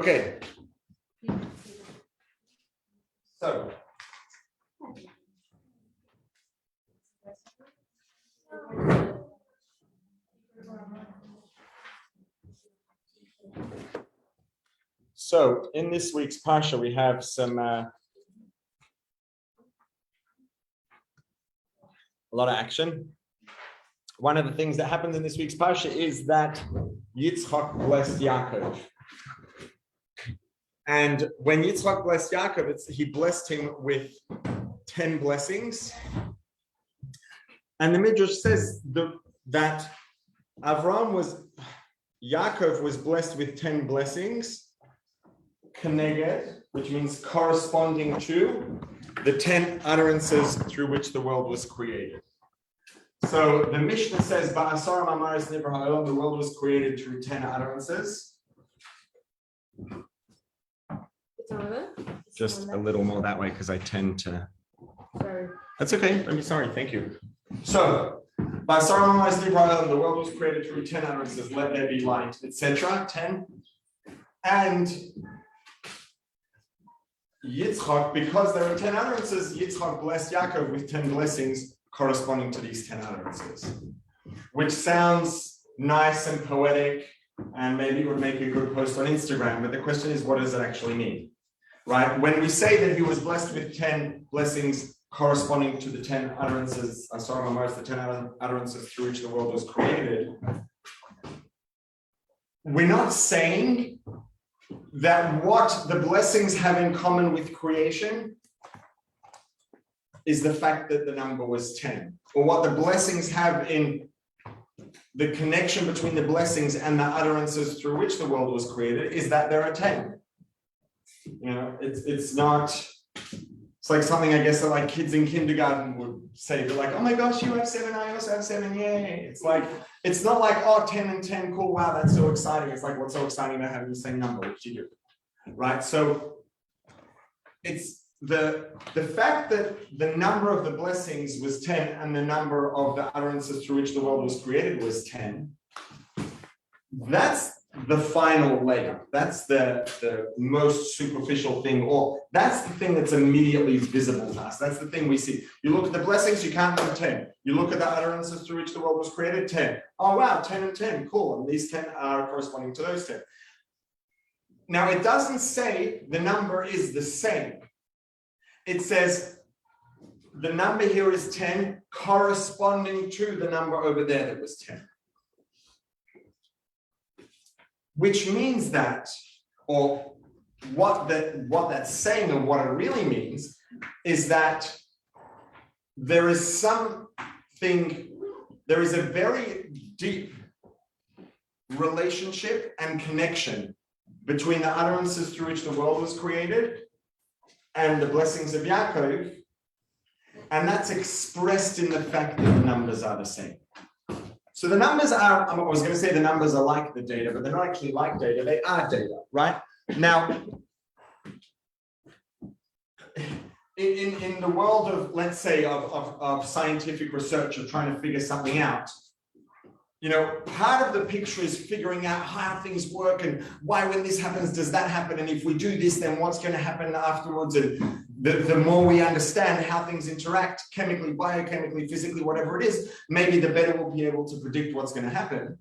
Okay. So in this week's Parsha, we have some a lot of action. One of the things that happens in this week's Parsha is that Yitzchak blessed Yaakov. And when Yitzchak blessed Yaakov, he blessed him with 10 blessings. And the Midrash says that Yaakov was blessed with 10 blessings, Keneged, which means corresponding to the 10 utterances through which the world was created. So the Mishnah says, Ba'asar Mamaris Nivra Ha'olam, the world was created through 10 utterances. Just a little more that way because I tend to. Sorry. That's okay. I'm sorry. Thank you. So, Ba'asar Mamaris Nivra Ha'olam, the world was created through 10 utterances. Let there be light, etc. 10. And Yitzchak, because there are 10 utterances, Yitzchak blessed Yaakov with 10 blessings corresponding to these 10 utterances, which sounds nice and poetic, and maybe it would make a good post on Instagram, but the question is, what does it actually mean, right? When we say that he was blessed with 10 blessings corresponding to the 10 utterances, the 10 utterances through which the world was created, we're not saying that what the blessings have in common with creation is the fact that the number was 10, or what the blessings have in the connection between the blessings and the utterances through which the world was created is that there are 10. You know, it's not, it's like something I guess that like kids in kindergarten would say, they're like, oh my gosh, you have 7, I also have 7, yay. It's like, it's not like, oh, 10 and 10, cool, wow, that's so exciting. It's like, what's so exciting about having the same number, which you do, right? So it's the fact that the number of the blessings was 10 and the number of the utterances through which the world was created was 10. That's the final layer. That's the most superficial thing, or that's the thing that's immediately visible to us. That's the thing we see. You look at the blessings, you count them 10. You look at the utterances through which the world was created, 10. Oh wow, 10 and 10, cool. And these 10 are corresponding to those 10. Now it doesn't say the number is the same. It says the number here is 10 corresponding to the number over there that was 10. Which means that, or what that's saying and what it really means is that there is a very deep relationship and connection between the utterances through which the world was created and the blessings of Yaakov, and that's expressed in the fact that the numbers are the same. So the numbers are, I was going to say the numbers are like the data, but they're not actually like data, they are data, right? Now, in the world of, let's say, of scientific research, of trying to figure something out, you know, part of the picture is figuring out how things work and why when this happens, does that happen? And if we do this, then what's going to happen afterwards? And the more we understand how things interact chemically, biochemically, physically, whatever it is, maybe the better we'll be able to predict what's going to happen.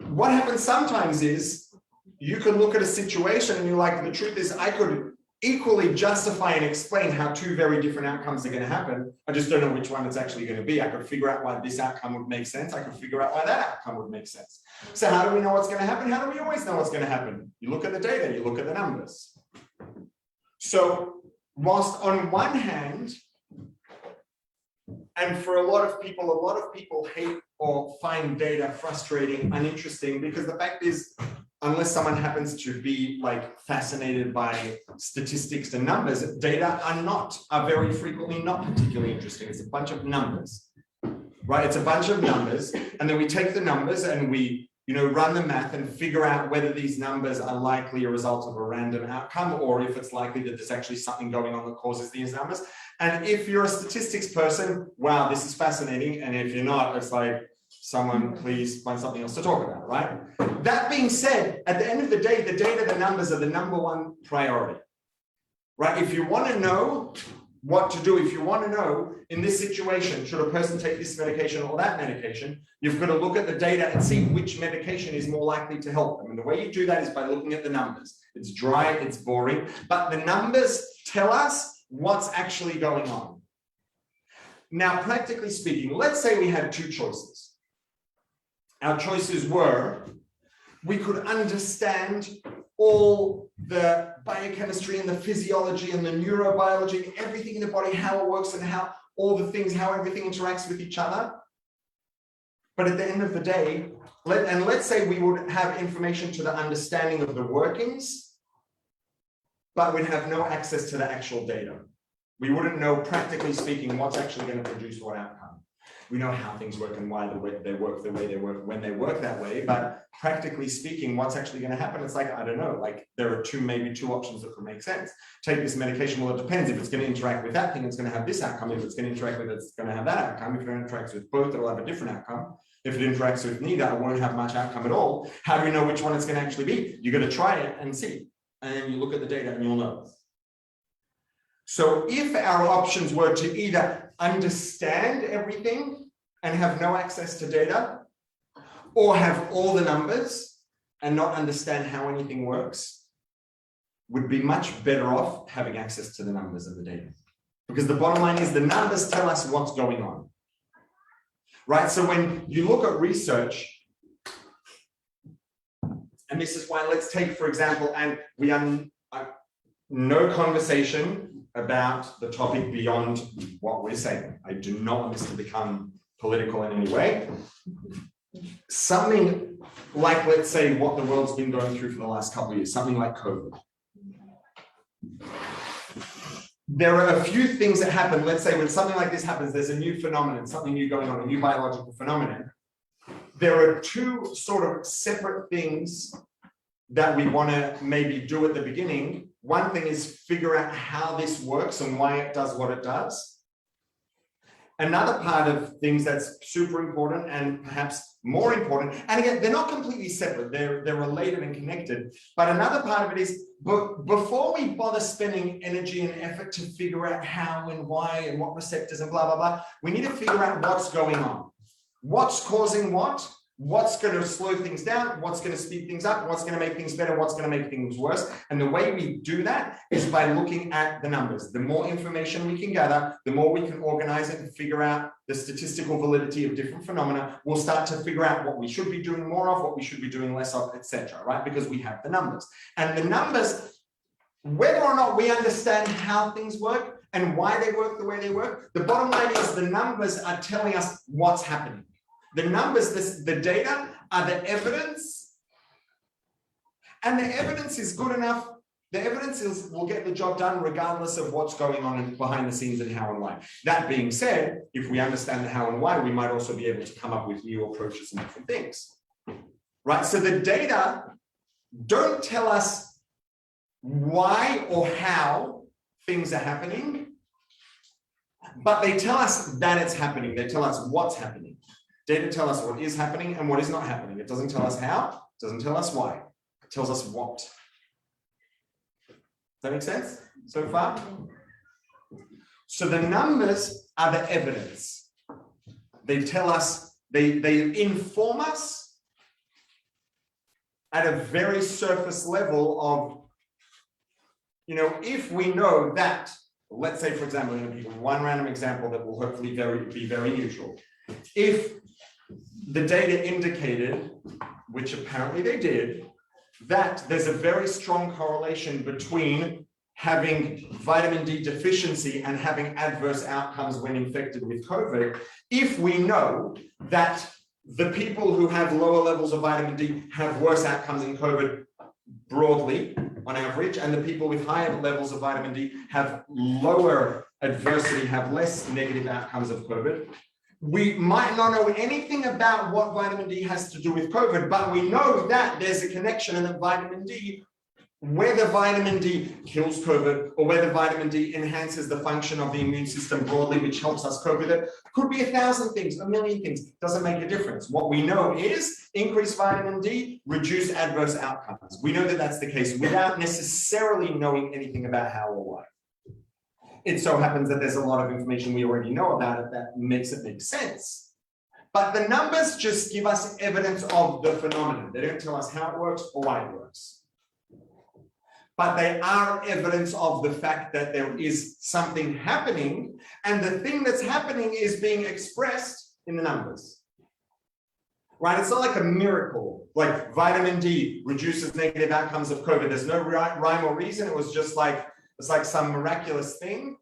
What happens sometimes is you can look at a situation and you're like, the truth is I could equally justify and explain how two very different outcomes are going to happen. I just don't know which one it's actually going to be. I could figure out why this outcome would make sense. I could figure out why that outcome would make sense. So how do we know what's going to happen? How do we always know what's going to happen? You look at the data, you look at the numbers. So whilst on one hand, and for a lot of people hate or find data frustrating, uninteresting, because the fact is, unless someone happens to be like fascinated by statistics and numbers, data are very frequently not particularly interesting. It's a bunch of numbers, right? It's a bunch of numbers. And then we take the numbers and we, run the math and figure out whether these numbers are likely a result of a random outcome, or if it's likely that there's actually something going on that causes these numbers. And if you're a statistics person, wow, this is fascinating. And if you're not, it's like, someone please find something else to talk about, right? That being said, at the end of the day, the data, the numbers are the number one priority, right? If you want to know what to do, if you want to know in this situation, should a person take this medication or that medication, you've got to look at the data and see which medication is more likely to help them. And the way you do that is by looking at the numbers. It's dry, it's boring, but the numbers tell us what's actually going on. Now, practically speaking, let's say we had two choices. Our choices were, we could understand all the biochemistry and the physiology and the neurobiology and everything in the body, how it works and how all the things, how everything interacts with each other. But at the end of the day, let's say we would have information to the understanding of the workings, but we'd have no access to the actual data. We wouldn't know, practically speaking, what's actually going to produce what outcome. We know how things work and why they work the way they work when they work that way, but practically speaking, what's actually going to happen? It's like, I don't know, like there are maybe two options that could make sense. Take this medication, well, it depends. If it's going to interact with that thing, it's going to have this outcome. If it's going to interact with it, it's going to have that outcome. If it interacts with both, it'll have a different outcome. If it interacts with neither, it won't have much outcome at all. How do we know which one it's going to actually be? You're going to try it and see. And then you look at the data and you'll know. So if our options were to either understand everything and have no access to data, or have all the numbers and not understand how anything works, would be much better off having access to the numbers and the data. Because the bottom line is the numbers tell us what's going on. Right? So when you look at research, and this is why, let's take, for example, and we have no conversation about the topic beyond what we're saying. I do not want this to become political in any way. Something like, let's say, what the world's been going through for the last couple of years, something like COVID. There are a few things that happen. Let's say when something like this happens, there's a new phenomenon, something new going on, a new biological phenomenon. There are two sort of separate things that we want to maybe do at the beginning. One thing is figure out how this works and why it does what it does. Another part of things that's super important and perhaps more important, and again, they're not completely separate, they're related and connected, but another part of it is, before we bother spending energy and effort to figure out how and why and what receptors and blah, blah, blah, we need to figure out what's going on. What's causing what? What's going to slow things down? What's going to speed things up? What's going to make things better? What's going to make things worse? And the way we do that is by looking at the numbers. The more information we can gather, the more we can organize it and figure out the statistical validity of different phenomena. We'll start to figure out what we should be doing more of, what we should be doing less of, etc. Right? Because we have the numbers. And the numbers, whether or not we understand how things work and why they work the way they work, the bottom line is the numbers are telling us what's happening. The numbers, the data are the evidence, and the evidence is good enough. The evidence will get the job done regardless of what's going on behind the scenes and how and why. That being said, if we understand the how and why, we might also be able to come up with new approaches and different things, right? So the data don't tell us why or how things are happening, but they tell us that it's happening. They tell us what's happening. Data tell us what is happening and what is not happening. It doesn't tell us how, it doesn't tell us why. It tells us what. Does that make sense so far? So the numbers are the evidence. They tell us, they inform us at a very surface level of, you know, if we know that, let's say, for example, I'm going to give one random example that will hopefully be very neutral. If the data indicated, which apparently they did, that there's a very strong correlation between having vitamin D deficiency and having adverse outcomes when infected with COVID, if we know that the people who have lower levels of vitamin D have worse outcomes in COVID broadly on average, and the people with higher levels of vitamin D have lower adversity, have less negative outcomes of COVID, we might not know anything about what vitamin D has to do with COVID, but we know that there's a connection and that vitamin D whether vitamin D kills COVID or whether vitamin D enhances the function of the immune system broadly, which helps us cope with it, could be 1,000 things, 1,000,000 things, doesn't make a difference. What we know is increased vitamin D, reduced adverse outcomes. We know that that's the case without necessarily knowing anything about how or why. It so happens that there's a lot of information we already know about it that makes it make sense. But the numbers just give us evidence of the phenomenon. They don't tell us how it works or why it works. But they are evidence of the fact that there is something happening, and the thing that's happening is being expressed in the numbers. Right? It's not like a miracle, like vitamin D reduces negative outcomes of COVID. There's no rhyme or reason. It was just like, it's like some miraculous thing.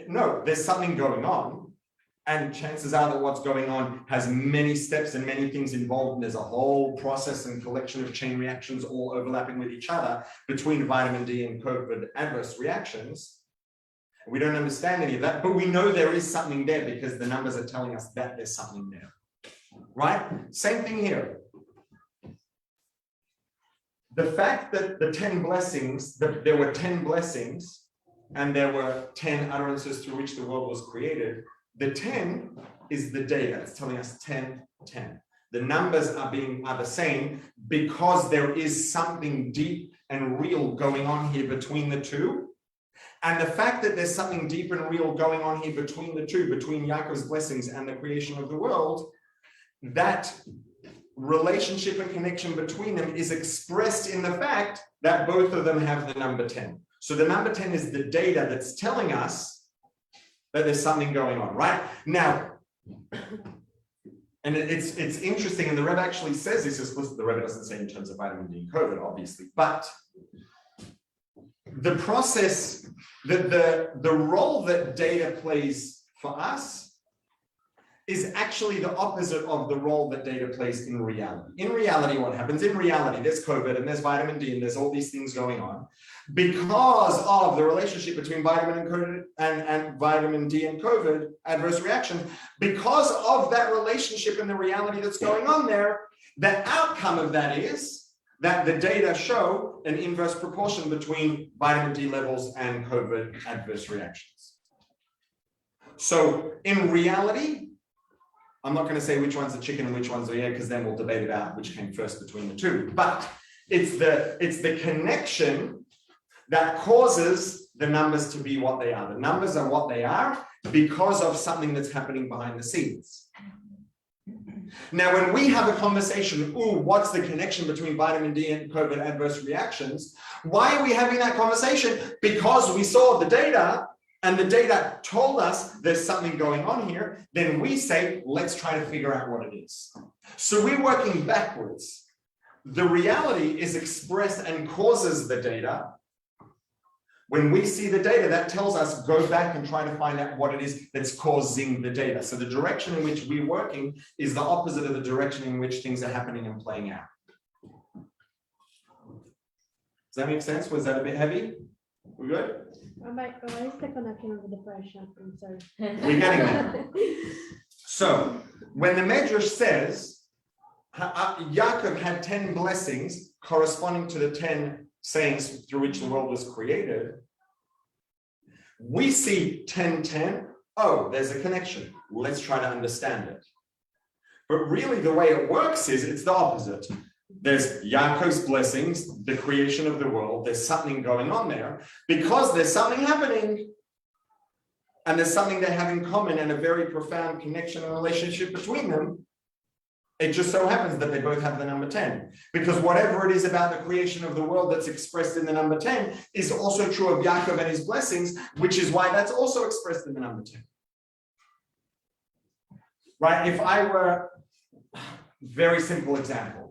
No, there's something going on. And chances are that what's going on has many steps and many things involved. And there's a whole process and collection of chain reactions all overlapping with each other between vitamin D and COVID adverse reactions. We don't understand any of that, but we know there is something there because the numbers are telling us that there's something there. Right? Same thing here. The fact that the 10 blessings, there were 10 blessings and there were 10 utterances through which the world was created. The 10 is the data. It's telling us 10, 10. The numbers are the same because there is something deep and real going on here between the two. And the fact that there's something deep and real going on here between the two, between Yaakov's blessings and the creation of the world, that relationship and connection between them is expressed in the fact that both of them have the number 10. So the number 10 is the data that's telling us that there's something going on, right? Now, and it's interesting, and the Rebbe actually says this explicitly. The Rebbe doesn't say in terms of vitamin D and COVID, obviously, but the process, the role that data plays for us is actually the opposite of the role that data plays in reality. In reality, what happens? In reality, there's COVID and there's vitamin D and there's all these things going on. Because of the relationship between vitamin D and COVID, adverse reaction, because of that relationship and the reality that's going on there, the outcome of that is that the data show an inverse proportion between vitamin D levels and COVID adverse reactions. So in reality, I'm not going to say which one's the chicken and which one's the egg, because then we'll debate about which came first between the two. But it's the connection that causes the numbers to be what they are. The numbers are what they are because of something that's happening behind the scenes. Now, when we have a conversation, what's the connection between vitamin D and COVID adverse reactions? Why are we having that conversation? Because we saw the data and the data told us there's something going on here. Then we say, let's try to figure out what it is. So we're working backwards. The reality is expressed and causes the data. When we see the data, that tells us go back and try to find out what it is that's causing the data. So the direction in which we're working is the opposite of the direction in which things are happening and playing out. Does that make sense? Was that a bit heavy? We good? What is the connection with the Parsha? I'm sorry. We're getting there. So when the Medrash says Yaakov had 10 blessings corresponding to the 10 sayings through which the world was created, we see 10-10. Oh, there's a connection. Let's try to understand it. But really the way it works is it's the opposite. There's Yaakov's blessings, the creation of the world. There's something going on there. Because there's something happening and there's something they have in common and a very profound connection and relationship between them, it just so happens that they both have the number 10. Because whatever it is about the creation of the world that's expressed in the number 10 is also true of Yaakov and his blessings, which is why that's also expressed in the number 10. Right? If I were, very simple example.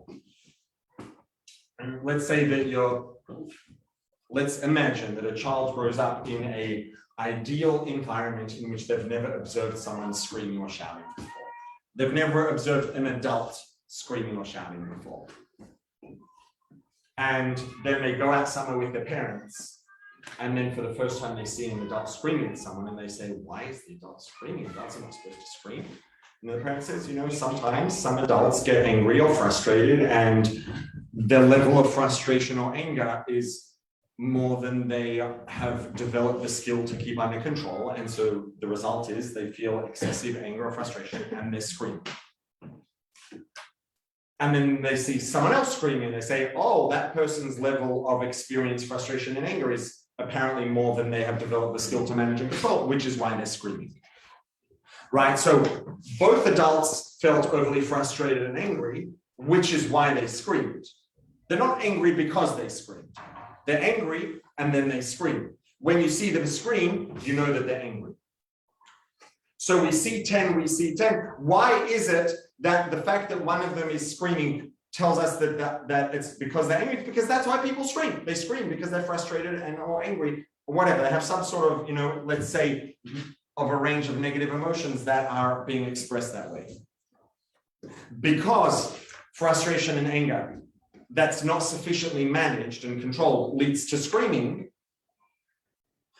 Let's say that let's imagine that a child grows up in an ideal environment in which they've never observed someone screaming or shouting before. They've never observed an adult screaming or shouting before. And then they go out somewhere with their parents, and then for the first time they see an adult screaming at someone, and they say, why is the adult screaming? Adults are not supposed to scream. And the parent says, sometimes some adults get angry or frustrated, and their level of frustration or anger is more than they have developed the skill to keep under control. And so the result is they feel excessive anger or frustration and they scream. And then they see someone else screaming. They say, oh, that person's level of experience, frustration and anger is apparently more than they have developed the skill to manage and control, which is why they're screaming. Right? So both adults felt overly frustrated and angry, which is why they screamed. They're not angry because they screamed. They're angry and then they scream. When you see them scream, you know that they're angry. So we see 10, we see 10. Why is it that the fact that one of them is screaming tells us that it's because they're angry? Because that's why people scream. They scream because they're frustrated and or angry or whatever. They have some sort of, let's say, of a range of negative emotions that are being expressed that way. Because frustration and anger that's not sufficiently managed and controlled leads to screaming.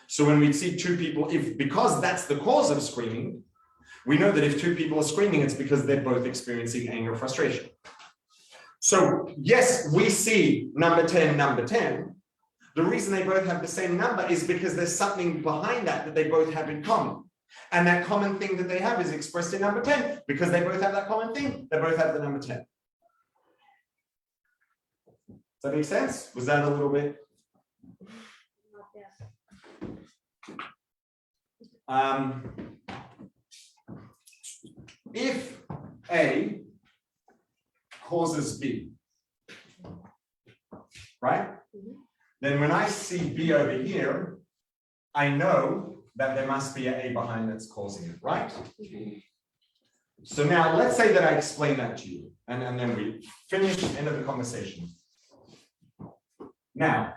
So when we see two people, because that's the cause of screaming, we know that if two people are screaming, it's because they're both experiencing anger or frustration. So yes, we see number 10, number 10. The reason they both have the same number is because there's something behind that they both have in common. And that common thing that they have is expressed in number 10. Because they both have that common thing, they both have the number 10. Does that make sense? Was that a little bit? If A causes B, right? Then when I see B over here, I know that there must be an A behind that's causing it, right? So now let's say that I explain that to you, and then we finish, end of the conversation. Now,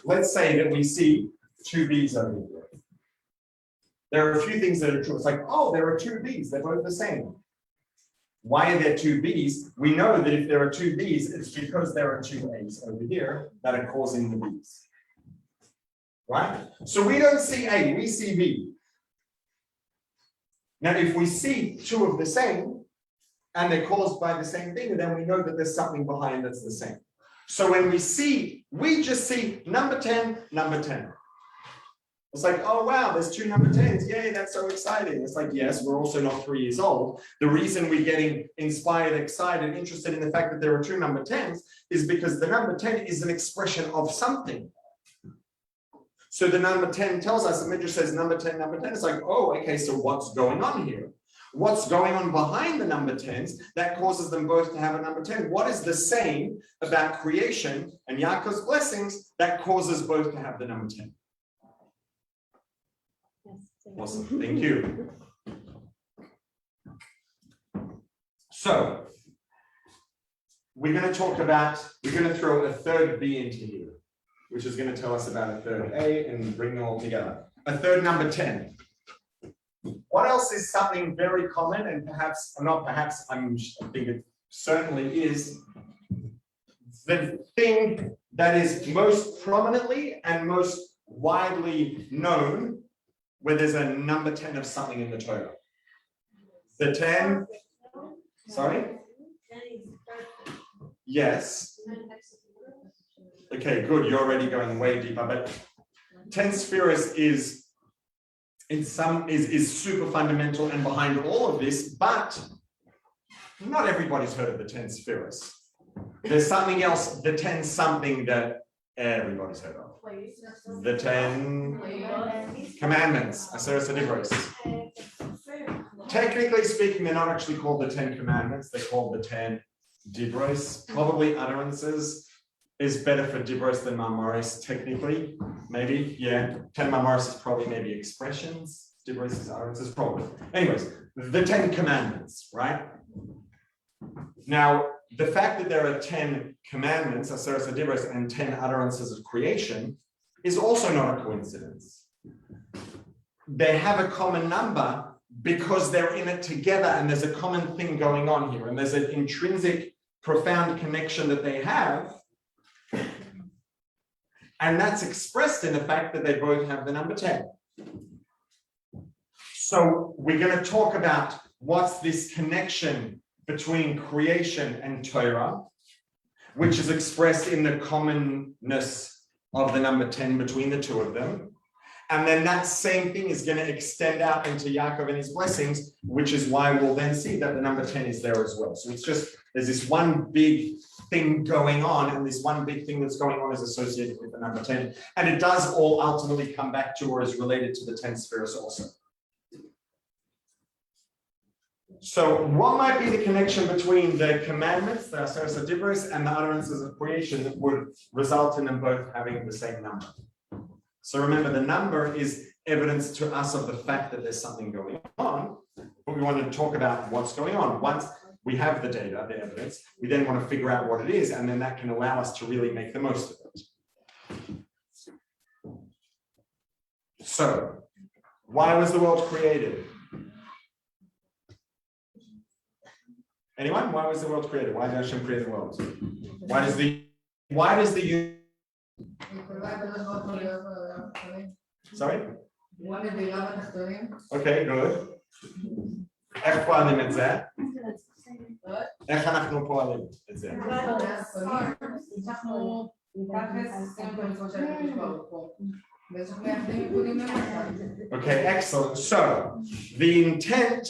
let's say that we see two B's over here. There are a few things that are true. It's like, oh, there are two B's, they're both the same. Why are there two B's? We know that if there are two B's, it's because there are two A's over here that are causing the B's. Right? So we don't see A, we see B. Now, if we see two of the same, and they're caused by the same thing, then we know that there's something behind that's the same. So when we just see number 10, number 10. It's like, oh, wow, there's two number 10s. Yay, that's so exciting. It's like, yes, we're also not 3 years old. The reason we're getting inspired, excited, interested in the fact that there are two number 10s is because the number 10 is an expression of something. So the number 10 tells us, the Midrash says number 10, number 10. It's like, oh, okay, so what's going on here? What's going on behind the number 10s that causes them both to have a number 10? What is the same about creation and Yaakov's blessings that causes both to have the number 10? Awesome, thank you. So, we're going to throw a third B into here, which is going to tell us about a third A and bring them all together. A third number 10. What else is something very common and perhaps, not perhaps, I think it certainly is, the thing that is most prominently and most widely known where there's a number 10 of something in the Torah. The 10, sorry? Yes. Okay, good, you're already going way deeper, but 10 spheres is super fundamental and behind all of this, but not everybody's heard of the 10 spheres. There's something else, the 10 something that everybody's heard of. The 10 commandments, Aseret Dibros. Technically speaking, they're not actually called the 10 commandments, they're called the 10 Dibros. Probably utterances is better for Dibros than Marmaris, technically, maybe, yeah. 10 Marmaris is probably maybe expressions, Dibros is utterances, probably. Anyways, the 10 commandments, right? Now, the fact that there are 10 commandments, Aseret Dibros, and 10 utterances of creation is also not a coincidence. They have a common number because they're in it together and there's a common thing going on here and there's an intrinsic, profound connection that they have. And that's expressed in the fact that they both have the number 10. So we're going to talk about what's this connection between creation and Torah, which is expressed in the commonness of the number 10 between the two of them. And then that same thing is going to extend out into Yaakov and his blessings, which is why we'll then see that the number 10 is there as well. So it's just, there's this one big thing going on, and this one big thing that's going on is associated with the number 10. And it does all ultimately come back to or is related to the 10 spheres also. So what might be the connection between the commandments, the Aseret Dibros, and the utterances of creation that would result in them both having the same number? So remember, the number is evidence to us of the fact that there's something going on, but we want to talk about what's going on. Once we have the data, the evidence, we then want to figure out what it is, and then that can allow us to really make the most of it. So, why was the world created? Anyone? Why was the world created? Why did Hashem create the world? Why does the Sorry? Okay, good. איך פועלים את זה? איך אנחנו פועלים את זה? Okay, excellent. So, the intent,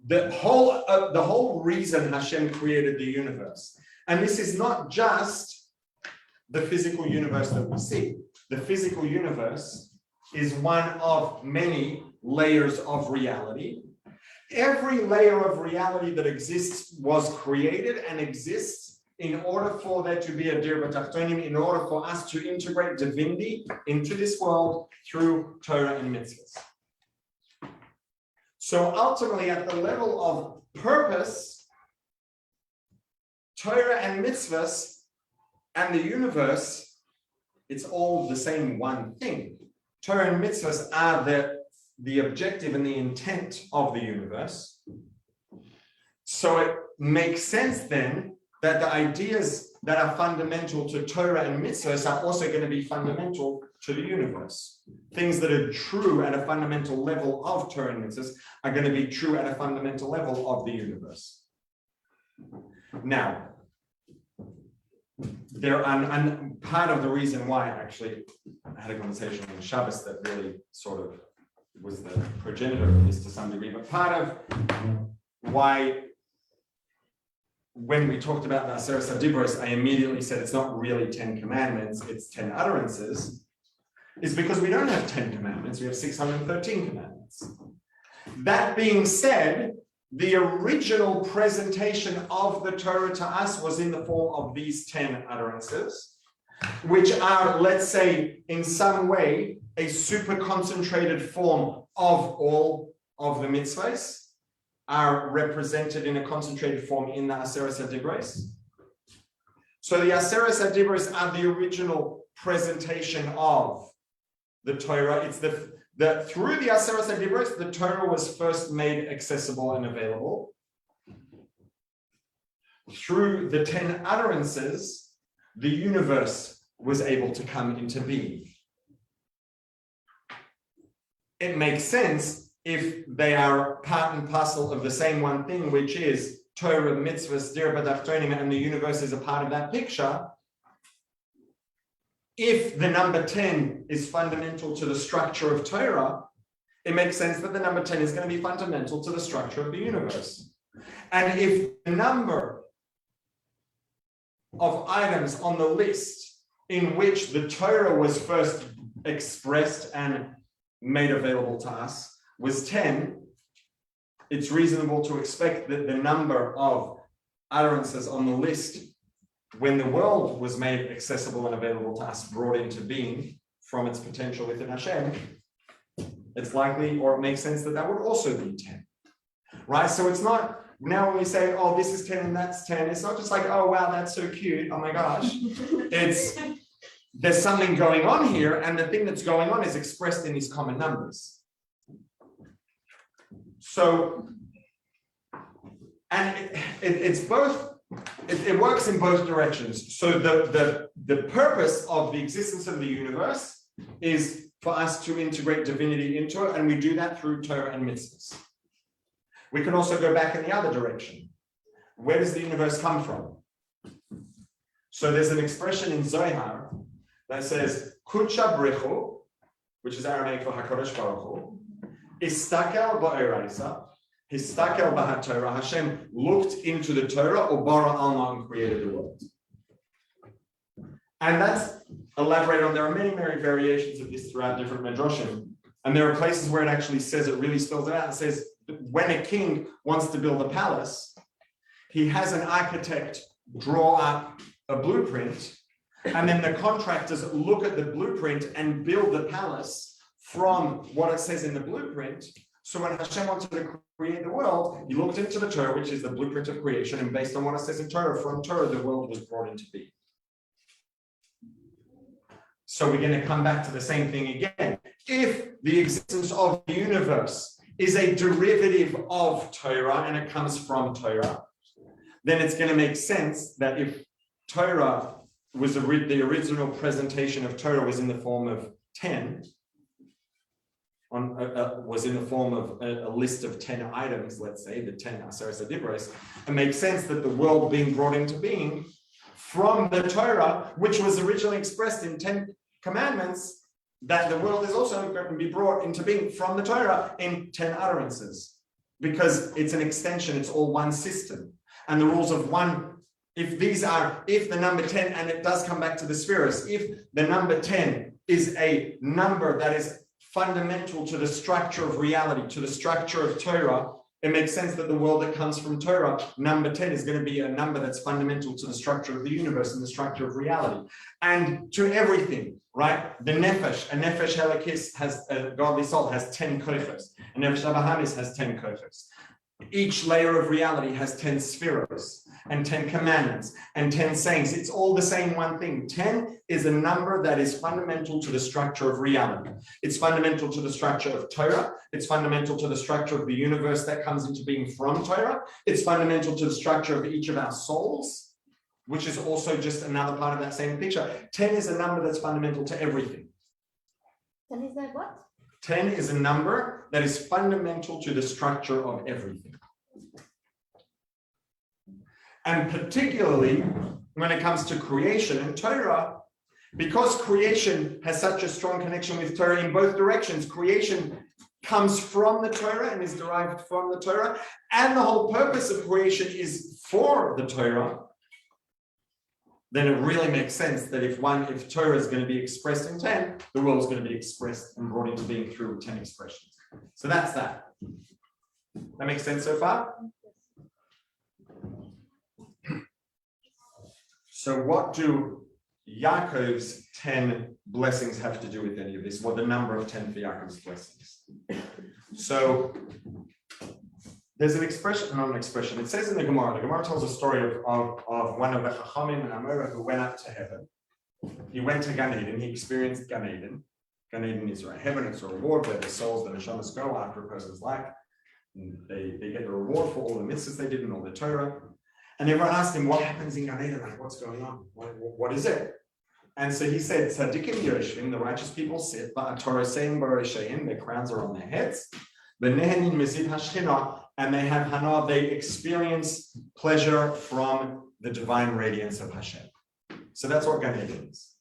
the whole reason Hashem created the universe, and this is not just the physical universe that we see. The physical universe is one of many layers of reality. Every layer of reality that exists was created and exists in order for there to be a dir b'tachtonim, in order for us to integrate divinity into this world through Torah and mitzvahs. So ultimately, at the level of purpose, Torah and mitzvahs and the universe, it's all the same one thing. Torah and mitzvahs are the objective and the intent of the universe. So it makes sense then that the ideas that are fundamental to Torah and mitzvahs are also going to be fundamental to the universe. Things that are true at a fundamental level of Torah and mitzvahs are going to be true at a fundamental level of the universe. Now, there are, and part of the reason why, actually, I had a conversation on Shabbos that really sort of was the progenitor of this to some degree, but part of why, when we talked about the Aseret Dibros, I immediately said it's not really 10 commandments, it's 10 utterances, is because we don't have 10 commandments, we have 613 commandments. That being said, the original presentation of the Torah to us was in the form of these 10 utterances, which are, let's say, in some way, a super concentrated form of all of the mitzvahs, are represented in a concentrated form in the Aseret Dibros. So the Aseret Dibros are the original presentation of the Torah. It's through the Aseret Dibros, the Torah was first made accessible and available. Through the 10 utterances, the universe was able to come into being. It makes sense if they are part and parcel of the same one thing, which is Torah, mitzvahs, dir b'tachtonim, and the universe is a part of that picture. If the number 10 is fundamental to the structure of Torah, it makes sense that the number 10 is going to be fundamental to the structure of the universe. And if the number of items on the list in which the Torah was first expressed and made available to us was 10, it's reasonable to expect that the number of utterances on the list when the world was made accessible and available to us, brought into being from its potential within Hashem, it's likely, or it makes sense that that would also be 10, right? So it's not, now when we say, oh, this is 10 and that's 10, it's not just like, oh, wow, that's so cute, oh my gosh. It's, there's something going on here, and the thing that's going on is expressed in these common numbers. So, and it's both, it works in both directions. So the purpose of the existence of the universe is for us to integrate divinity into it, and we do that through Torah and mitzvahs. We can also go back in the other direction. where does the universe come from? So there's an expression in Zohar that says, Kudsha Brechu, which is Aramaic for HaKadosh Baruch Hu, Istakel ba'eraisa, Histakel ba'haTorah, Hashem looked into the Torah, or bara alma, and created the world. And that's elaborated on. There are many, many variations of this throughout different Midrashim. And there are places where it actually says, it really spells it out. It says, when a king wants to build a palace, he has an architect draw up a blueprint, and then the contractors look at the blueprint and build the palace from what it says in the blueprint. So when Hashem wanted to create the world, he looked into the Torah, which is the blueprint of creation, and based on what it says in Torah, from Torah, the world was brought into being. So we're going to come back to the same thing again. If the existence of the universe is a derivative of Torah and it comes from Torah, then it's going to make sense that if Torah was the original presentation of Torah was in the form of 10, was in the form of a list of 10 items, let's say, the 10 Aseres HaDibros, it makes sense that the world being brought into being from the Torah, which was originally expressed in 10 commandments, that the world is also going to be brought into being from the Torah in 10 utterances, because it's an extension, it's all one system. And the rules of one, if the number 10, and it does come back to the spheres, if the number 10 is a number that is fundamental to the structure of reality, to the structure of Torah, it makes sense that the world that comes from Torah, number 10, is going to be a number that's fundamental to the structure of the universe and the structure of reality. And to everything, right? The nefesh, a nefesh halakis has, a godly soul has 10 kochos. A nefesh abahamis has 10 kochos. Each layer of reality has 10 spheros and 10 commandments and 10 sayings. It's all the same one thing. 10 is a number that is fundamental to the structure of reality. It's fundamental to the structure of Torah. It's fundamental to the structure of the universe that comes into being from Torah. It's fundamental to the structure of each of our souls, which is also just another part of that same picture. 10 is a number that's fundamental to everything. 10 is that what? 10 is a number that is fundamental to the structure of everything. And particularly when it comes to creation and Torah, because creation has such a strong connection with Torah in both directions, creation comes from the Torah and is derived from the Torah, and the whole purpose of creation is for the Torah, then it really makes sense that if Torah is going to be expressed in 10, the world is going to be expressed and brought into being through 10 expressions. So that's that. That makes sense so far? So what do Yaakov's 10 blessings have to do with any of this? Well, the number of 10 for Yaakov's blessings. So there's an expression, not an expression. It says in the Gemara. The Gemara tells a story of one of the Chachamim and Amora who went up to heaven. He went to Gan Eden. He experienced Gan Eden. Gan Eden is right. Heaven. It's a reward where the souls, the neshamas, go after a person's life. They get the reward for all the mitzvahs they did and all the Torah. And everyone asked him, what happens in Gan Eden? Like, what's going on? What is it? And so he said, Tzadikim Yoshvim, the righteous people sit, Ba'atoroseim Barishaim, their crowns are on their heads. Benehenin Mezid Hashchina, and they have Hana, they experience pleasure from the divine radiance of Hashem. So that's what Gan Eden is.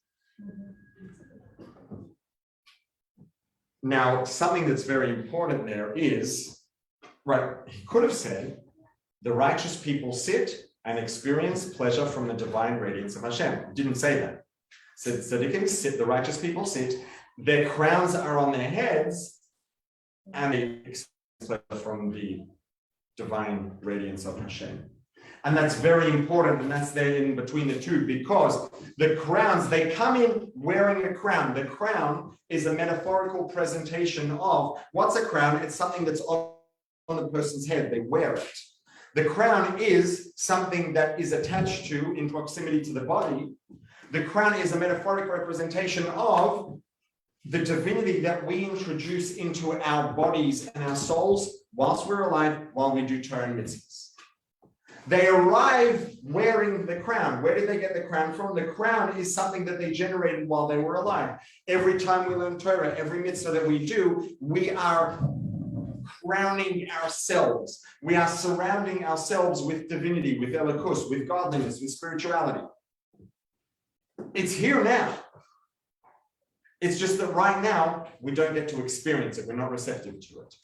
Now, something that's very important there is, right, he could have said, the righteous people sit and experience pleasure from the divine radiance of Hashem. He didn't say that. He said, Tzadikim sit, the righteous people sit, their crowns are on their heads, and they experience pleasure from the divine radiance of Hashem. And that's very important, and that's there in between the two, because the crowns, they come in wearing a crown. The crown is a metaphorical presentation of, what's a crown? It's something that's on the person's head. They wear it. The crown is something that is attached to, in proximity to the body. The crown is a metaphoric representation of the divinity that we introduce into our bodies and our souls whilst we're alive, while we do Torah and mitzvahs. They arrive wearing the crown. Where did they get the crown from? The crown is something that they generated while they were alive. Every time we learn Torah, every mitzvah that we do, we are crowning ourselves. We are surrounding ourselves with divinity, with elikus, with godliness, with spirituality. It's here now. It's just that right now, we don't get to experience it. We're not receptive to it.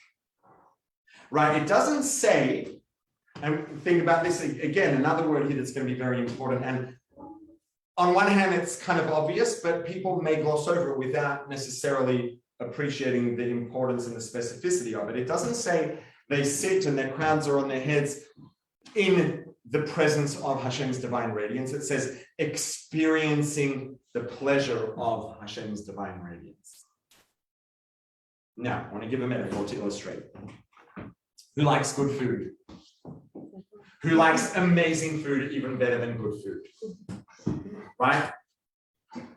Right? It doesn't say, and think about this again, another word here that's going to be very important. And on one hand, it's kind of obvious, but people may gloss over it without necessarily appreciating the importance and the specificity of it. It doesn't say they sit and their crowns are on their heads in the presence of Hashem's divine radiance. It says experiencing the pleasure of Hashem's divine radiance. Now, I want to give a metaphor to illustrate. Who likes good food? Who likes amazing food even better than good food? Right?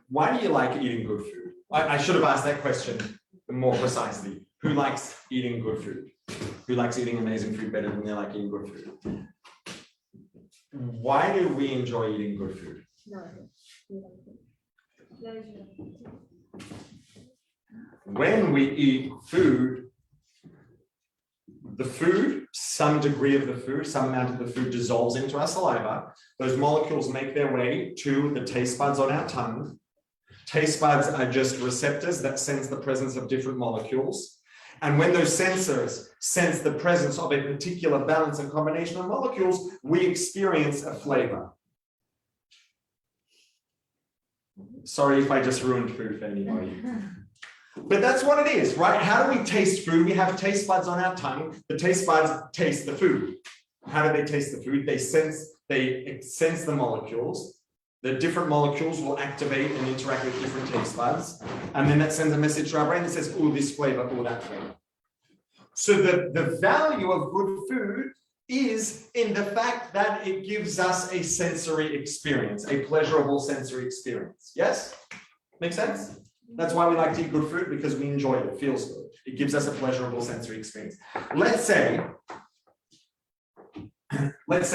Why do you like eating good food? I should have asked that question more precisely. Who likes eating good food? Who likes eating amazing food better than they like eating good food? Why do we enjoy eating good food? When we eat food, the food, some degree of the food, some amount of the food dissolves into our saliva. Those molecules make their way to the taste buds on our tongue. Taste buds are just receptors that sense the presence of different molecules. And when those sensors sense the presence of a particular balance and combination of molecules, we experience a flavor. Sorry if I just ruined food for anybody. But that's what it is, right? How do we taste food? We have taste buds on our tongue. The taste buds taste the food. How do they taste the food? They sense the molecules. The different molecules will activate and interact with different taste buds. And then that sends a message to our brain that says, oh, this flavor, oh, that flavor. So the value of good food is in the fact that it gives us a sensory experience, a pleasurable sensory experience. Yes? Make sense? That's why we like to eat good food, because we enjoy it. It feels good. It gives us a pleasurable sensory experience. Let's say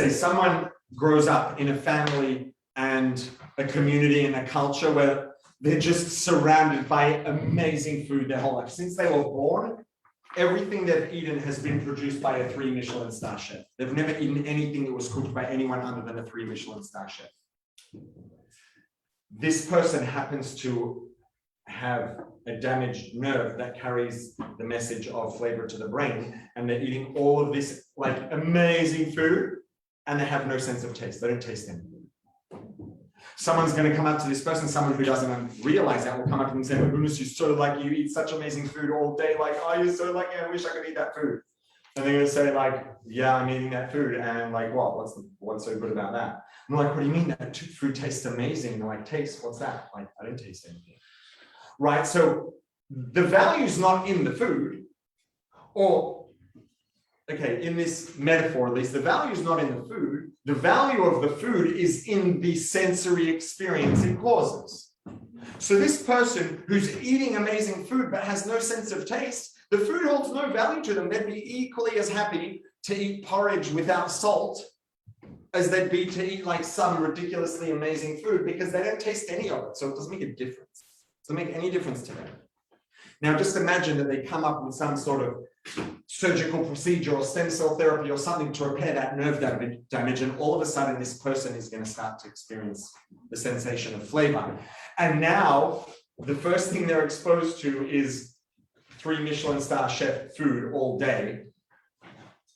someone grows up in a family and a community and a culture where they're just surrounded by amazing food their whole life. Since they were born, everything they've eaten has been produced by a 3 Michelin star chef. They've never eaten anything that was cooked by anyone other than a 3 Michelin star chef. This person happens to have a damaged nerve that carries the message of flavor to the brain, and they're eating all of this like amazing food and they have no sense of taste. They don't taste anything. Someone's going to come up to this person, someone who doesn't realize that will come up and say, oh goodness, you're so lucky, you eat such amazing food all day, like, oh, you're so lucky, I wish I could eat that food. And they're going to say like, yeah, I'm eating that food, and like, what? What's so good about that? And I'm like, what do you mean that food tastes amazing? And they're like, taste, what's that? Like, I don't taste anything. Right, so the value's not in the food, or, okay, in this metaphor at least, the value's not in the food. The value of the food is in the sensory experience it causes. So this person who's eating amazing food but has no sense of taste, the food holds no value to them. They'd be equally as happy to eat porridge without salt as they'd be to eat like some ridiculously amazing food, because they don't taste any of it, so it doesn't make a difference. It doesn't make any difference to them. Now just imagine that they come up with some sort of surgical procedure or stem cell therapy or something to repair that nerve damage, and all of a sudden this person is going to start to experience the sensation of flavor. And now the first thing they're exposed to is 3 Michelin star chef food all day.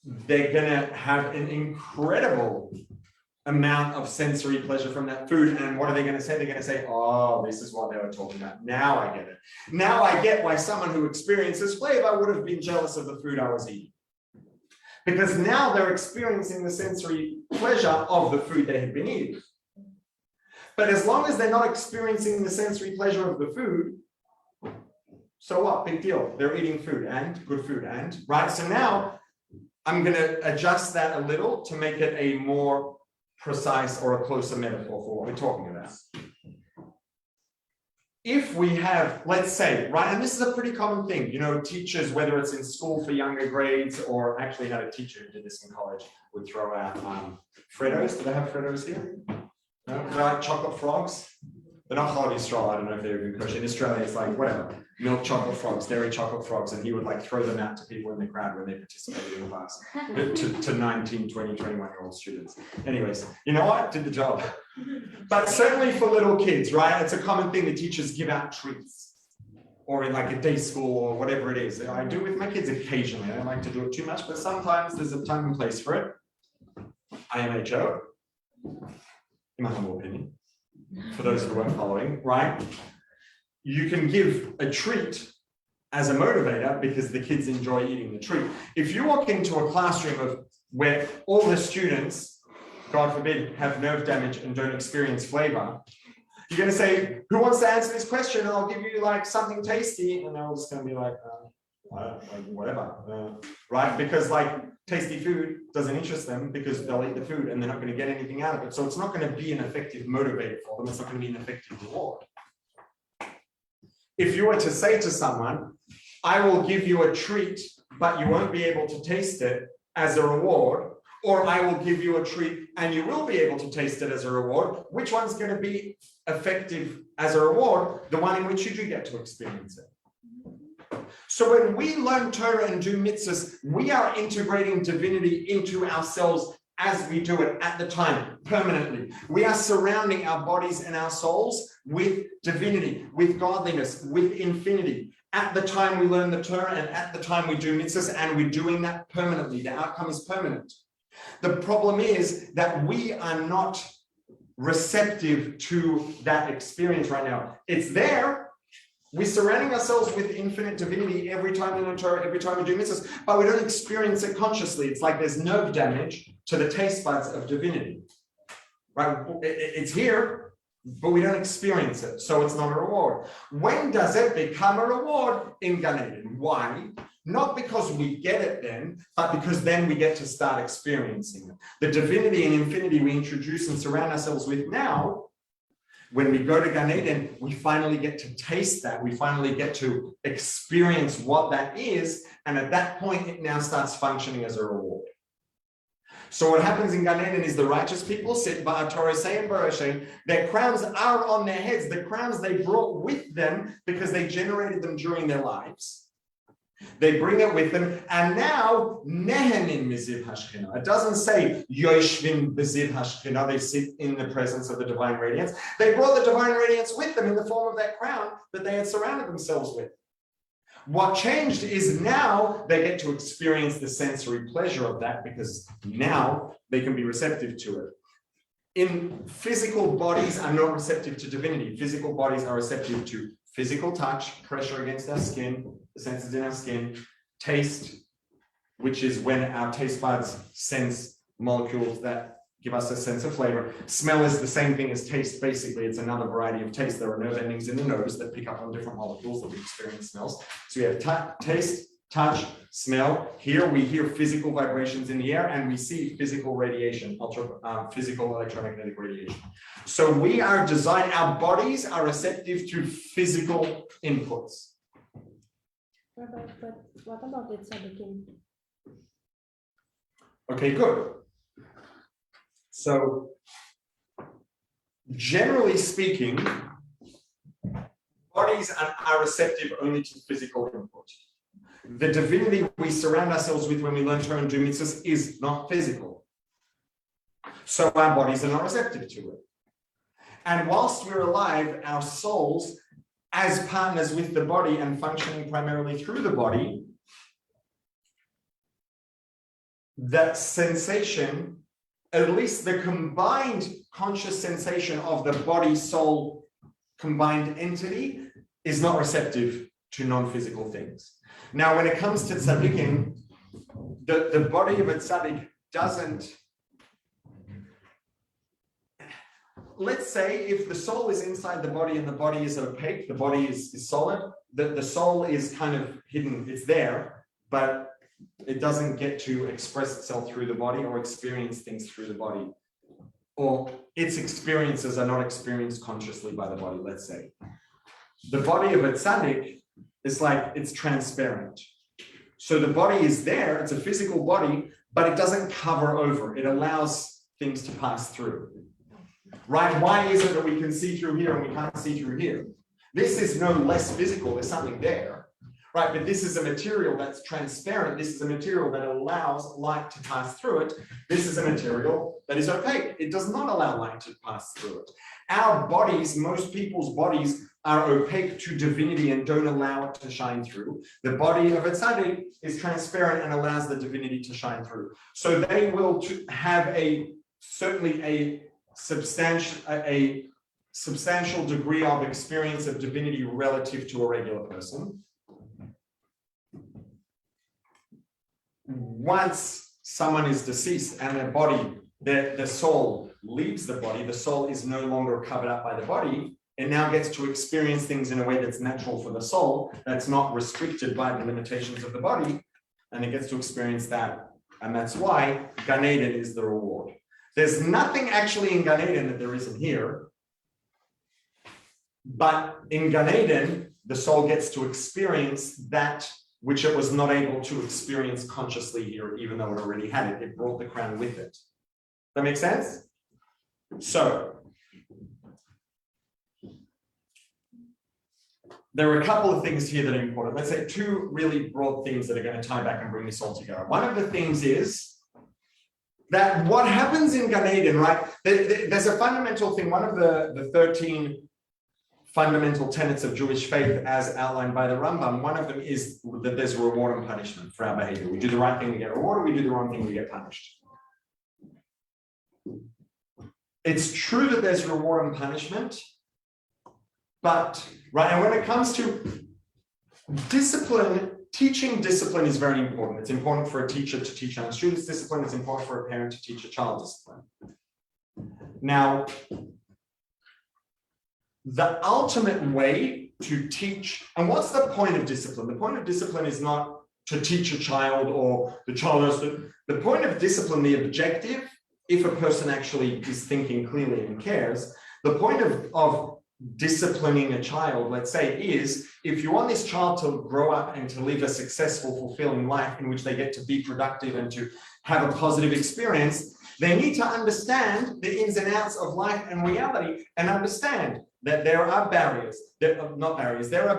They're going to have an incredible amount of sensory pleasure from that food. And what are they going to say? They're going to say, oh, this is what they were talking about. Now I get it. Now I get why someone who experiences flavor would have been jealous of the food I was eating. Because now they're experiencing the sensory pleasure of the food they had been eating. But as long as they're not experiencing the sensory pleasure of the food, so what? Big deal. They're eating food and good food and, right? So now I'm going to adjust that a little to make it a more precise or a closer metaphor for what we're talking about. If we have, let's say, right, and this is a pretty common thing, you know, teachers, whether it's in school for younger grades, or actually had a teacher who did this in college, would throw out Freddos. Do they have Freddos here? No? Do they like chocolate frogs? They're not Chalad Yisrael, I don't know if they're even kosher. In Australia, it's like, whatever, milk chocolate frogs, dairy chocolate frogs, and he would like throw them out to people in the crowd when they participated in class, to 19, 20, 21-year-old students. Anyways, you know what? Did the job. But certainly for little kids, right? It's a common thing that teachers give out treats, or in like a day school or whatever it is. I do with my kids occasionally. I don't like to do it too much, but sometimes there's a time and place for it. IMHO, in my humble opinion, for those who weren't following, right? You can give a treat as a motivator because the kids enjoy eating the treat. If you walk into a classroom of where all the students, God forbid, have nerve damage and don't experience flavor, you're going to say, who wants to answer this question? And I'll give you like something tasty. And they're all just going to be like, whatever, right? Because like tasty food doesn't interest them because they'll eat the food and they're not going to get anything out of it. So it's not going to be an effective motivator for them. It's not going to be an effective reward. If you were to say to someone, I will give you a treat, but you won't be able to taste it as a reward, or I will give you a treat and you will be able to taste it as a reward, which one's going to be effective as a reward? The one in which you do get to experience it. So when we learn Torah and do mitzvahs, we are integrating divinity into ourselves as we do it at the time, permanently. We are surrounding our bodies and our souls with divinity, with godliness, with infinity. At the time we learn the Torah and at the time we do mitzvahs, and we're doing that permanently. The outcome is permanent. The problem is that we are not receptive to that experience right now. It's there. We're surrounding ourselves with infinite divinity every time we learn Torah, every time we do mitzvahs, but we don't experience it consciously. It's like there's nerve damage to the taste buds of divinity, right? It's here, but we don't experience it, so it's not a reward. When does it become a reward? In Gan Eden. Why? Not because we get it then, but because then we get to start experiencing it. The divinity and infinity we introduce and surround ourselves with now, when we go to Gan Eden, we finally get to taste that. We finally get to experience what that is. And at that point, it now starts functioning as a reward. So what happens in Gan Eden is the righteous people sit by Torah and Baroshem. Their crowns are on their heads. The crowns they brought with them because they generated them during their lives. They bring it with them, and now nehenin miziv hashchina. It doesn't say yoshvin beziv hashchina. They sit in the presence of the divine radiance. They brought the divine radiance with them in the form of that crown that they had surrounded themselves with. What changed is now they get to experience the sensory pleasure of that because now they can be receptive to it. In physical bodies are not receptive to divinity. Physical bodies are receptive to physical touch, pressure against our skin, the senses in our skin, taste, which is when our taste buds sense molecules that give us a sense of flavor. Smell is the same thing as taste, basically. It's another variety of taste. There are nerve endings in the nose that pick up on different molecules that we experience smells. So we have taste, touch, smell. Here we hear physical vibrations in the air and we see physical radiation, physical electromagnetic radiation. So we are designed, our bodies are receptive to physical inputs. But what about the tzaddikim? Okay, good. So generally speaking, bodies are receptive only to physical input. The divinity we surround ourselves with when we learn Torah and do mitzvahs is not physical. So our bodies are not receptive to it. And whilst we're alive, our souls, as partners with the body and functioning primarily through the body, that sensation, at least the combined conscious sensation of the body-soul combined entity, is not receptive to non-physical things. Now, when it comes to tzaddikim, the body of a tzaddik doesn't. Let's say if the soul is inside the body and the body is opaque, the body is solid, the soul is kind of hidden, it's there, but it doesn't get to express itself through the body or experience things through the body. Or its experiences are not experienced consciously by the body, let's say. The body of a tzaddik is like, it's transparent. So the body is there, it's a physical body, but it doesn't cover over. It allows things to pass through. right? Why is it that we can see through here and we can't see through here? This is no less physical, there's something there, right? But this is a material that's transparent. This is a material that allows light to pass through it. This is a material that is opaque. It does not allow light to pass through it. Our bodies, most people's bodies, are opaque to divinity and don't allow it to shine through. The body of a tzaddik is transparent and allows the divinity to shine through. So they will have certainly a substantial degree of experience of divinity relative to a regular person. Once someone is deceased and their body, the soul leaves the body, the soul is no longer covered up by the body. It now gets to experience things in a way that's natural for the soul, that's not restricted by the limitations of the body, and it gets to experience that. And that's why Gan Eden is the reward. There's nothing actually in Gan Eden that there isn't here, but in Gan Eden, the soul gets to experience that which it was not able to experience consciously here, even though it already had it. It brought the crown with it. That makes sense? So, there are a couple of things here that are important. Let's say two really broad things that are going to tie back and bring this all together. One of the things is that what happens in Gan Eden, right? There's a fundamental thing. One of the 13 fundamental tenets of Jewish faith, as outlined by the Rambam, one of them is that there's a reward and punishment for our behavior. We do the right thing, we get rewarded. We do the wrong thing, we get punished. It's true that there's reward and punishment, but, right, and when it comes to discipline, teaching discipline is very important. It's important for a teacher to teach on students discipline. It's important for a parent to teach a child discipline. Now, the ultimate way to teach, and what's the point of discipline? The point of discipline is not to teach a child or the child has to, the point of discipline, the objective, if a person actually is thinking clearly and cares, the point of disciplining a child, let's say, is if you want this child to grow up and to live a successful, fulfilling life in which they get to be productive and to have a positive experience, they need to understand the ins and outs of life and reality and understand that there are barriers, there are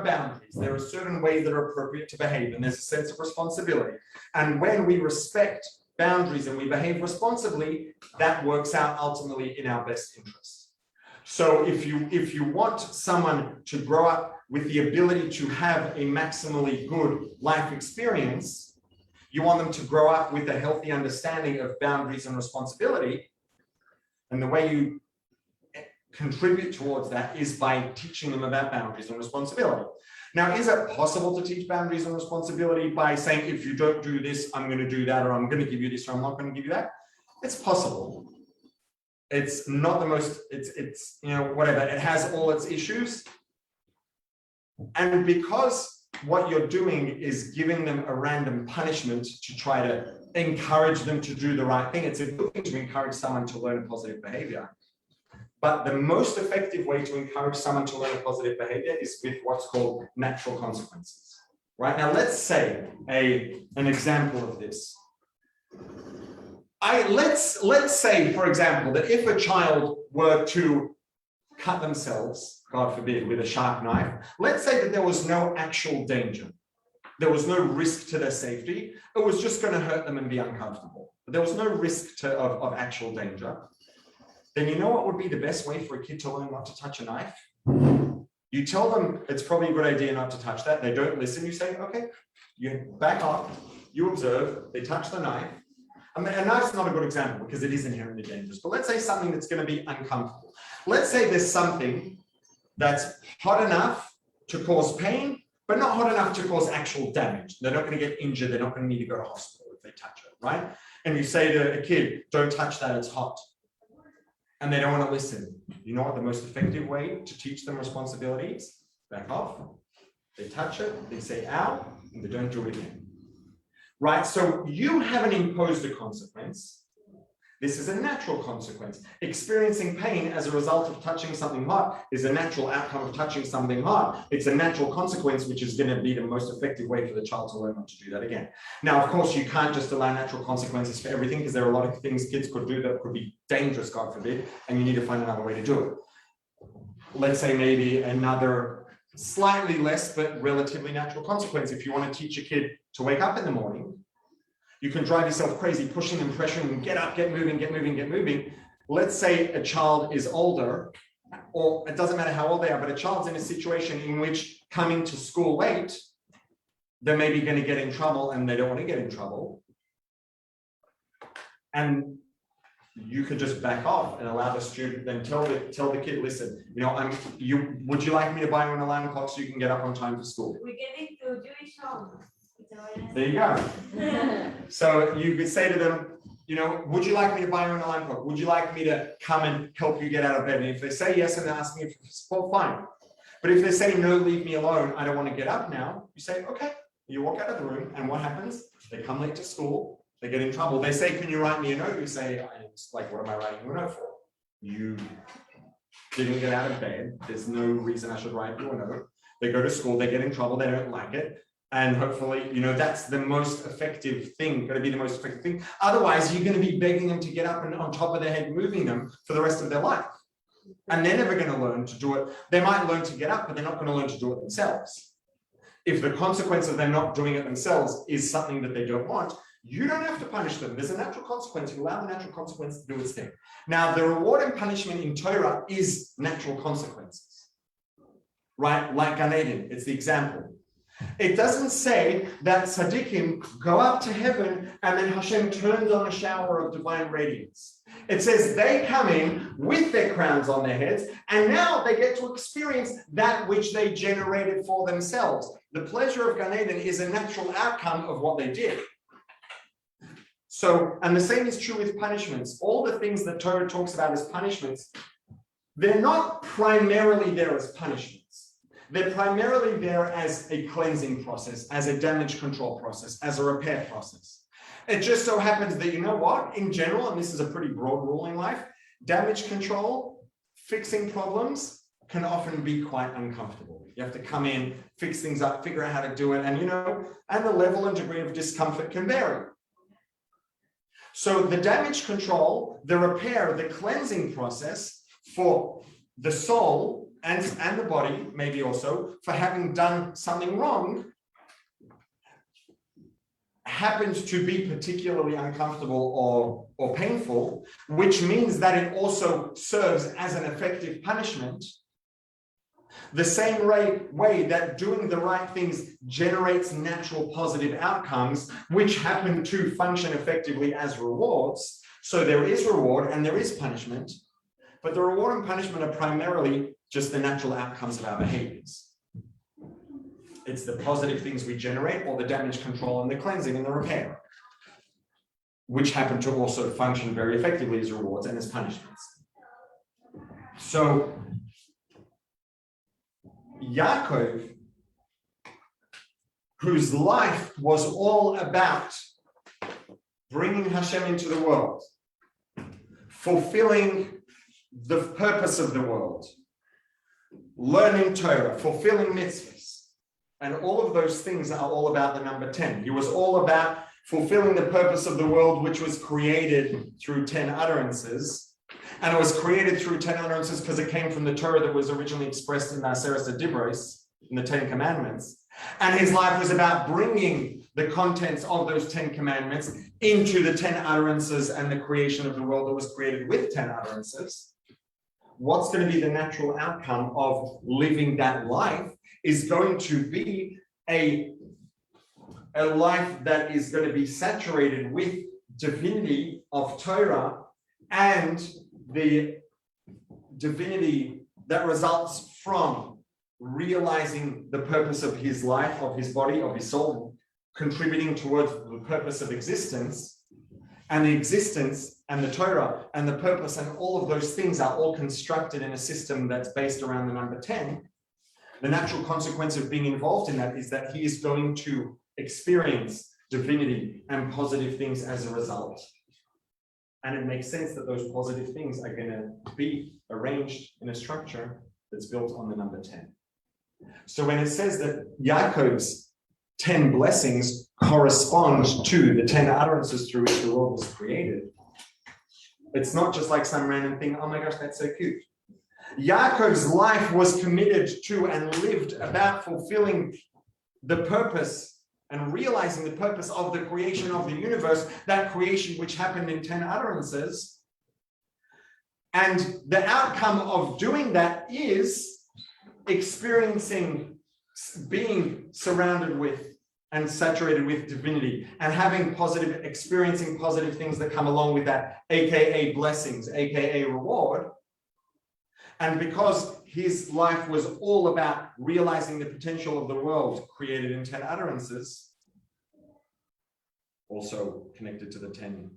boundaries. There are certain ways that are appropriate to behave, and there's a sense of responsibility. And when we respect boundaries and we behave responsibly, that works out ultimately in our best interests. So if you want someone to grow up with the ability to have a maximally good life experience, you want them to grow up with a healthy understanding of boundaries and responsibility. And the way you contribute towards that is by teaching them about boundaries and responsibility. Now, is it possible to teach boundaries and responsibility by saying, if you don't do this, I'm going to do that, or I'm going to give you this, or I'm not going to give you that? It's possible. It's not the most, it's whatever. It has all its issues. And because what you're doing is giving them a random punishment to try to encourage them to do the right thing, it's a good thing to encourage someone to learn a positive behavior. But the most effective way to encourage someone to learn a positive behavior is with what's called natural consequences. Right? Now, let's say an example of this. Let's say, for example, that if a child were to cut themselves, God forbid, with a sharp knife, let's say that there was no actual danger. There was no risk to their safety. It was just going to hurt them and be uncomfortable. But there was no risk of actual danger. Then you know what would be the best way for a kid to learn not to touch a knife? You tell them it's probably a good idea not to touch that. They don't listen. You say, okay, you back up, you observe, they touch the knife. I mean, a knife's not a good example because it is inherently dangerous. But let's say something that's going to be uncomfortable. Let's say there's something that's hot enough to cause pain, but not hot enough to cause actual damage. They're not going to get injured. They're not going to need to go to hospital if they touch it, right? And you say to a kid, don't touch that, it's hot. And they don't want to listen. You know what the most effective way to teach them responsibility is? Back off. They touch it, they say ow, and they don't do it again. Right? So you haven't imposed a consequence, This is a natural consequence. Experiencing pain as a result of touching something hot is a natural outcome of touching something hot. It's a natural consequence, which is going to be the most effective way for the child to learn not to do that again. Now, of course, you can't just allow natural consequences for everything, because there are a lot of things kids could do that could be dangerous, God forbid, and you need to find another way to do it. Let's say maybe another slightly less but relatively natural consequence. If you want to teach a kid to wake up in the morning, you can drive yourself crazy, pushing and pressuring them, get up, get moving, get moving, get moving. Let's say a child is older, or it doesn't matter how old they are, but a child's in a situation in which coming to school late, they're maybe going to get in trouble and they don't want to get in trouble. And you could just back off and allow the student, then tell the kid, listen, would you like me to buy you an alarm clock so you can get up on time for school? We're getting to Jewish home. There you go. So you could say to them, would you like me to buy you an alarm clock? Would you like me to come and help you get out of bed? And if they say yes and they're asking you for support, fine. But if they say no, leave me alone, I don't want to get up now, you say, okay. You walk out of the room, and what happens? They come late to school, they get in trouble. They say, can you write me a note? You say, what am I writing you a note for? You didn't get out of bed. There's no reason I should write you a note. They go to school, they get in trouble, they don't like it. And hopefully, that's the most effective thing, going to be the most effective thing. Otherwise, you're going to be begging them to get up and on top of their head, moving them for the rest of their life. And they're never going to learn to do it. They might learn to get up, but they're not going to learn to do it themselves. If the consequence of them not doing it themselves is something that they don't want, you don't have to punish them. There's a natural consequence. You allow the natural consequence to do its thing. Now, the reward and punishment in Torah is natural consequences, right? Like Gan Eden, it's the example. It doesn't say that tzaddikim go up to heaven and then Hashem turns on a shower of divine radiance. It says they come in with their crowns on their heads, and now they get to experience that which they generated for themselves. The pleasure of Gan Eden is a natural outcome of what they did. So, and the same is true with punishments. All the things that Torah talks about as punishments, they're not primarily there as punishments. They're primarily there as a cleansing process, as a damage control process, as a repair process. It just so happens that, in general, and this is a pretty broad rule in life, damage control, fixing problems can often be quite uncomfortable. You have to come in, fix things up, figure out how to do it, and and the level and degree of discomfort can vary. So the damage control, the repair, the cleansing process for the soul and the body, maybe also, for having done something wrong, happens to be particularly uncomfortable or painful, which means that it also serves as an effective punishment. The same way that doing the right things generates natural positive outcomes, which happen to function effectively as rewards. So there is reward and there is punishment, but the reward and punishment are primarily just the natural outcomes of our behaviors. It's the positive things we generate, or the damage control and the cleansing and the repair, which happen to also function very effectively as rewards and as punishments. So Yaakov, whose life was all about bringing Hashem into the world, fulfilling the purpose of the world, learning Torah, fulfilling mitzvahs, and all of those things are all about the number 10. He was all about fulfilling the purpose of the world, which was created through 10 utterances. And it was created through 10 utterances because it came from the Torah that was originally expressed in the Aseret Dibros, in the 10 Commandments. And his life was about bringing the contents of those 10 commandments into the 10 utterances and the creation of the world that was created with 10 utterances. What's going to be the natural outcome of living that life is going to be a life that is going to be saturated with divinity of Torah and the divinity that results from realizing the purpose of his life, of his body, of his soul, contributing towards the purpose of existence, and the existence and the Torah and the purpose and all of those things are all constructed in a system that's based around the number 10. The natural consequence of being involved in that is that he is going to experience divinity and positive things as a result. And it makes sense that those positive things are going to be arranged in a structure that's built on the number 10. So when it says that Yaakov's 10 blessings correspond to the 10 utterances through which the world was created, it's not just like some random thing, oh my gosh, that's so cute. Yaakov's life was committed to and lived about fulfilling the purpose and realizing the purpose of the creation of the universe, that creation which happened in 10 utterances. And the outcome of doing that is experiencing, being surrounded with and saturated with divinity and having positive, experiencing positive things that come along with that, aka blessings, aka reward. And because his life was all about realizing the potential of the world created in 10 utterances, also connected to the 10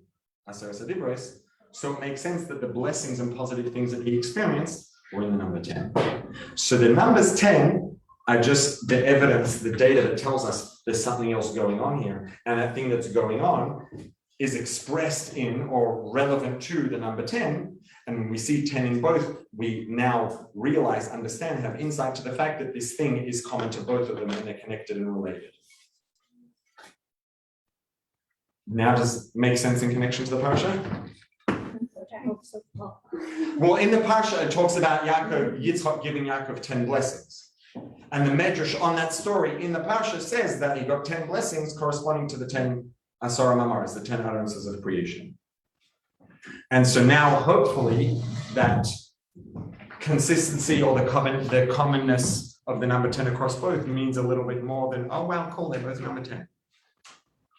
Aseres Adibros, so it makes sense that the blessings and positive things that he experienced were in the number 10. So the numbers 10 are just the evidence, the data that tells us there's something else going on here. And that thing that's going on is expressed in or relevant to the number 10. And when we see 10 in both, we now realize, understand, have insight to the fact that this thing is common to both of them and they're connected and related. Now does it make sense in connection to the Parsha? Well, in the Parsha, it talks about Yaakov, Yitzchak giving Yaakov 10 blessings. And the Medrash on that story in the Parsha says that he got 10 blessings corresponding to the 10 Asara Mamaris, the 10 utterances of creation. And so now, hopefully, that consistency or the commonness of the number 10 across both means a little bit more than, oh, wow, cool, they're both number 10.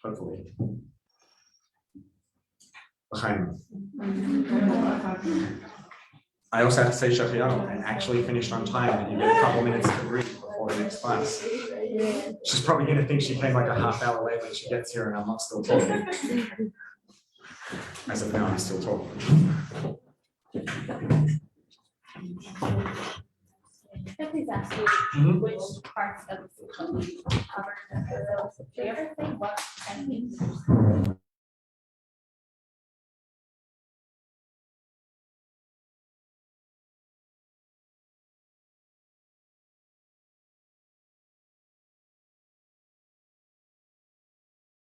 Hopefully. I also have to say Shachiano, I actually finished on time and you get a couple minutes to breathe before the next class. She's probably going to think she came like a half hour late when she gets here and I'm not still talking. As of now, I'm still talking. Could I please ask you which parts of the cover do you ever say what kind of things?